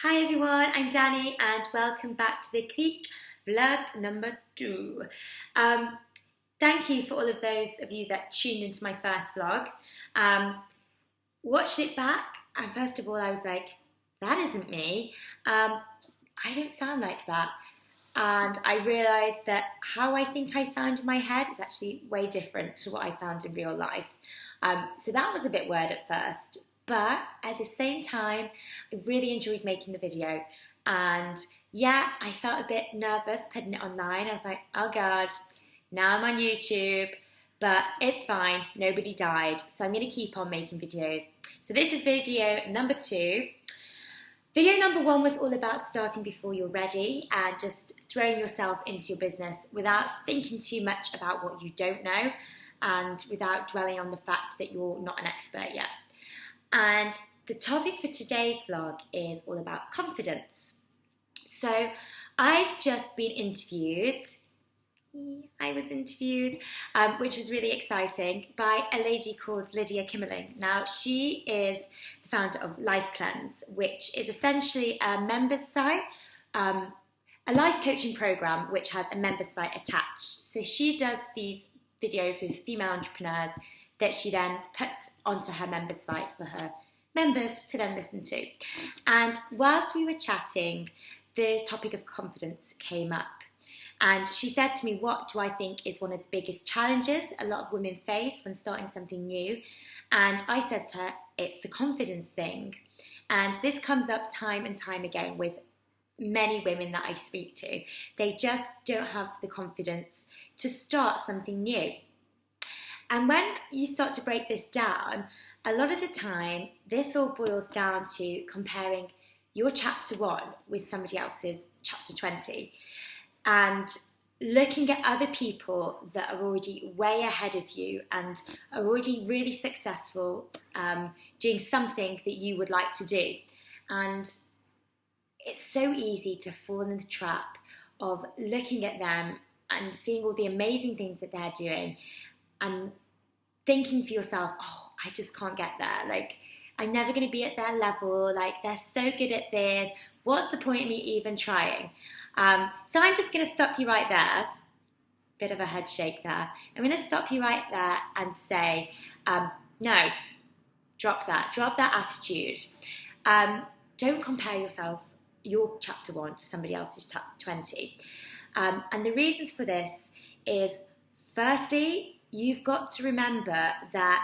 Hi everyone, I'm Danny and welcome back to the Clique vlog number 2. Thank you for all of those of you that tuned into my first vlog. Watched it back and first of all I was like, that isn't me. I don't sound like that. And I realised that how I think I sound in my head is actually way different to what I sound in real life. So that was a bit weird at first. But at the same time, I really enjoyed making the video. And yeah, I felt a bit nervous putting it online. I was like, oh God, now I'm on YouTube. But it's fine, nobody died. So I'm going to keep on making videos. So this is video number 2. Video number 1 was all about starting before you're ready and just throwing yourself into your business without thinking too much about what you don't know and without dwelling on the fact that you're not an expert yet. And the topic for today's vlog is all about confidence. So I've just been interviewed, which was really exciting, by a lady called Lydia Kimmerling. Now, she is the founder of Life Cleanse, which is essentially a members site, a life coaching program which has a members site attached. So she does these videos with female entrepreneurs that she then puts onto her members site for her members to then listen to. And whilst we were chatting, the topic of confidence came up. And she said to me, what do I think is one of the biggest challenges a lot of women face when starting something new? And I said to her, it's the confidence thing. And this comes up time and time again with many women that I speak to. They just don't have the confidence to start something new. And when you start to break this down, a lot of the time, this all boils down to comparing your chapter 1 with somebody else's chapter 20 and looking at other people that are already way ahead of you and are already really successful doing something that you would like to do. And it's so easy to fall in the trap of looking at them and seeing all the amazing things that they're doing and thinking for yourself, oh, I just can't get there. Like, I'm never going to be at their level. Like, they're so good at this. What's the point of me even trying? So I'm just going to stop you right there. Bit of a head shake there. I'm going to stop you right there and say, no, drop that attitude. Don't compare your chapter 1 to somebody else's chapter 20. And the reasons for this is, firstly, you've got to remember that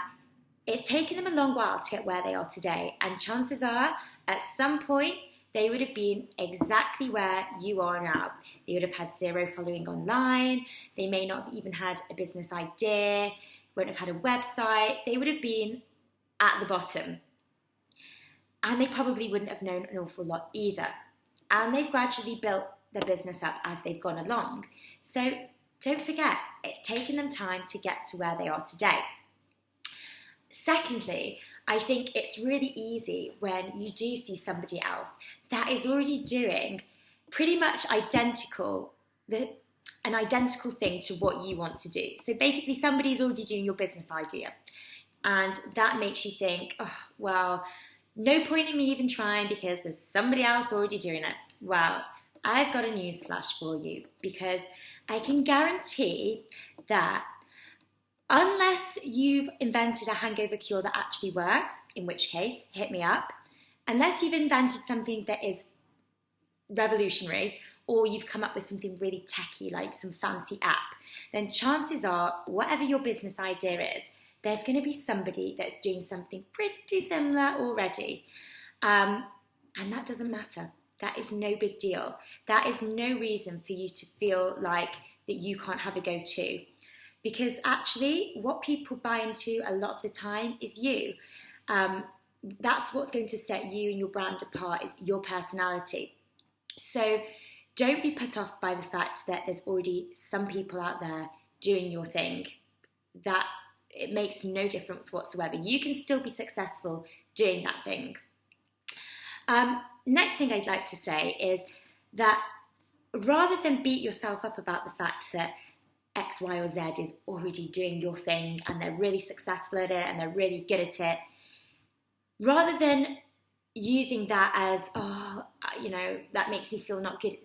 it's taken them a long while to get where they are today. And chances are, at some point, they would have been exactly where you are now. They would have had 0 following online. They may not have even had a business idea, wouldn't have had a website. They would have been at the bottom. And they probably wouldn't have known an awful lot either. And they've gradually built their business up as they've gone along. So don't forget, it's taken them time to get to where they are today. Secondly, I think it's really easy when you do see somebody else that is already doing pretty much an identical thing to what you want to do. So basically somebody's already doing your business idea. And that makes you think, oh, well, no point in me even trying because there's somebody else already doing it. Well, I've got a newsflash for you because I can guarantee that unless you've invented a hangover cure that actually works, in which case, hit me up, unless you've invented something that is revolutionary or you've come up with something really techy like some fancy app, then chances are, whatever your business idea is, there's going to be somebody that's doing something pretty similar already. And that doesn't matter. That is no big deal. That is no reason for you to feel like that you can't have a go-to. Because actually, what people buy into a lot of the time is you. That's what's going to set you and your brand apart, is your personality. So don't be put off by the fact that there's already some people out there doing your thing. That it makes no difference whatsoever. You can still be successful doing that thing. Next thing I'd like to say is that rather than beat yourself up about the fact that X, Y, or Z is already doing your thing and they're really successful at it and they're really good at it, rather than using that as, oh, that makes me feel not good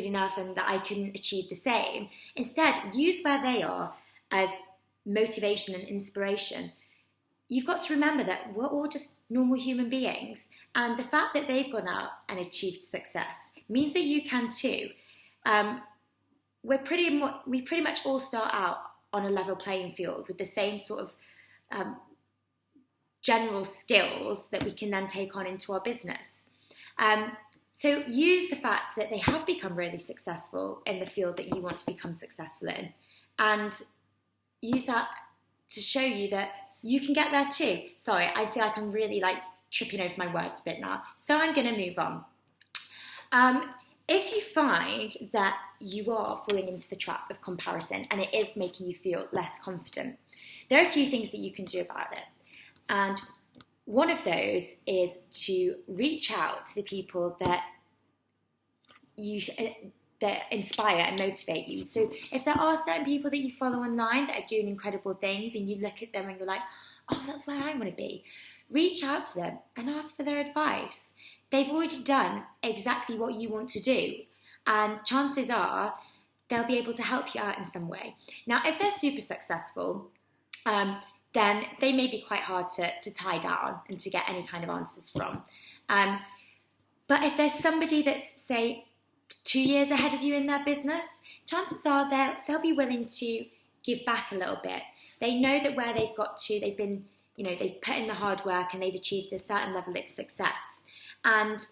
enough and that I couldn't achieve the same. Instead, use where they are as motivation and inspiration. You've got to remember that we're all just normal human beings, and the fact that they've gone out and achieved success means that you can too. We pretty much all start out on a level playing field with the same sort of general skills that we can then take on into our business. So use the fact that they have become really successful in the field that you want to become successful in, and use that to show you that you can get there too. Sorry, I feel like I'm really tripping over my words a bit now, so I'm going to move on. If you find that you are falling into the trap of comparison and it is making you feel less confident, there are a few things that you can do about it. And one of those is to reach out to the people that inspire and motivate you. So if there are certain people that you follow online that are doing incredible things and you look at them and you're like, oh, that's where I want to be, reach out to them and ask for their advice. They've already done exactly what you want to do, and chances are they'll be able to help you out in some way. Now, if they're super successful, then they may be quite hard to tie down and to get any kind of answers from. But if there's somebody that's, say, 2 years ahead of you in their business, chances are they'll be willing to give back a little bit. They know that where they've got to, they've been, they've put in the hard work and they've achieved a certain level of success. And,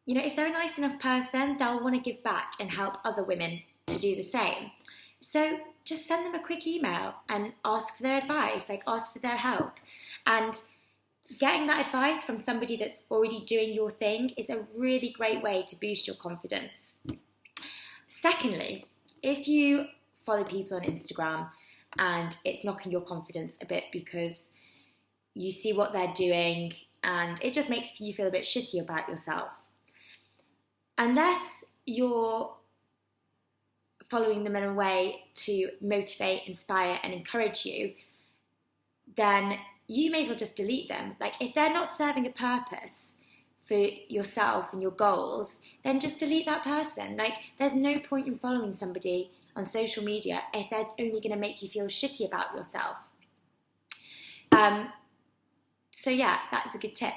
if they're a nice enough person, they'll want to give back and help other women to do the same. So just send them a quick email and ask for their advice, ask for their help. And getting that advice from somebody that's already doing your thing is a really great way to boost your confidence. Secondly, if you follow people on Instagram and it's knocking your confidence a bit because you see what they're doing and it just makes you feel a bit shitty about yourself, unless you're following them in a way to motivate, inspire, and encourage you, then you may as well just delete them. If they're not serving a purpose for yourself and your goals, then just delete that person. There's no point in following somebody on social media if they're only going to make you feel shitty about yourself. So yeah, that's a good tip.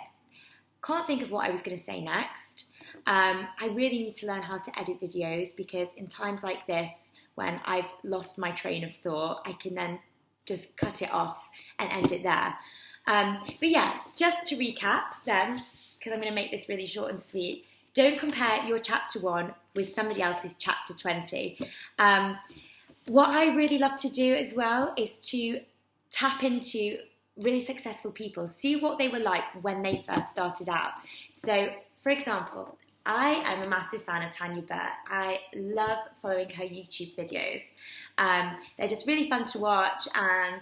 Can't think of what I was going to say next. I really need to learn how to edit videos, because in times like this, when I've lost my train of thought, I can then just cut it off and end it there. But yeah, just to recap then, because I'm going to make this really short and sweet, don't compare your chapter 1 with somebody else's chapter 20. What I really love to do as well is to tap into really successful people, see what they were like when they first started out. So, for example, I am a massive fan of Tanya Burr. I love following her YouTube videos. They're just really fun to watch, and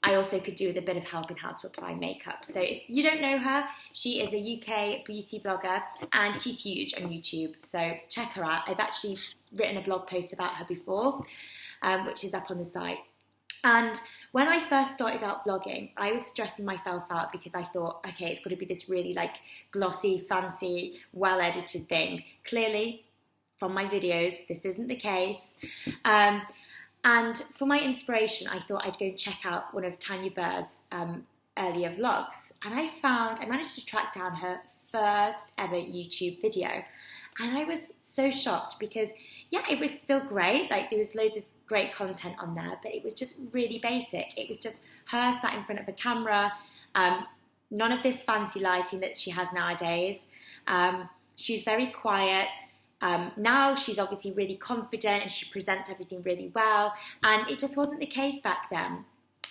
I also could do with a bit of help in how to apply makeup. So if you don't know her, she is a UK beauty blogger and she's huge on YouTube. So check her out. I've actually written a blog post about her before, which is up on the site. And when I first started out vlogging, I was stressing myself out because I thought, okay, it's got to be this really glossy, fancy, well-edited thing. Clearly, from my videos, this isn't the case. And for my inspiration, I thought I'd go check out one of Tanya Burr's earlier vlogs. And I managed to track down her first ever YouTube video. And I was so shocked because, yeah, it was still great. There was loads of great content on there, but it was just really basic. It was just her sat in front of a camera, none of this fancy lighting that she has nowadays. She's very quiet. Now she's obviously really confident and she presents everything really well, and it just wasn't the case back then.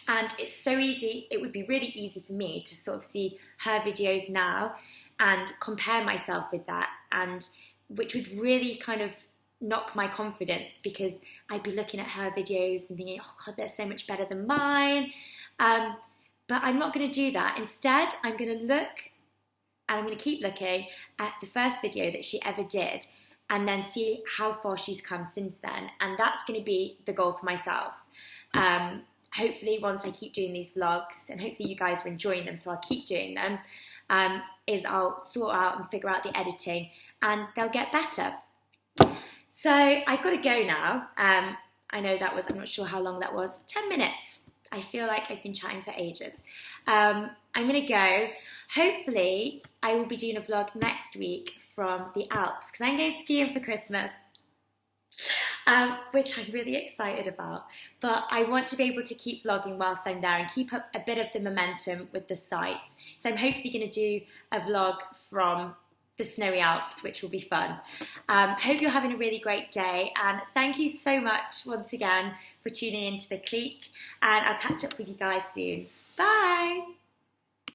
And it's so easy, it would be really easy for me to sort of see her videos now and compare myself with that, and which would really kind of knock my confidence, because I'd be looking at her videos and thinking, oh God, they're so much better than mine. But I'm not going to do that. Instead, I'm going to look, and I'm going to keep looking at the first video that she ever did, and then see how far she's come since then. And that's going to be the goal for myself. Hopefully, once I keep doing these vlogs, and hopefully you guys are enjoying them, so I'll keep doing them, is I'll sort out and figure out the editing, and they'll get better. So I've got to go now. I know that was, I'm not sure how long that was, 10 minutes. I feel like I've been chatting for ages. I'm going to go. Hopefully, I will be doing a vlog next week from the Alps, because I'm going skiing for Christmas, which I'm really excited about. But I want to be able to keep vlogging whilst I'm there and keep up a bit of the momentum with the site. So I'm hopefully going to do a vlog from the snowy Alps, which will be fun. Hope you're having a really great day, and thank you so much once again for tuning into the Clique, and I'll catch up with you guys soon. Bye!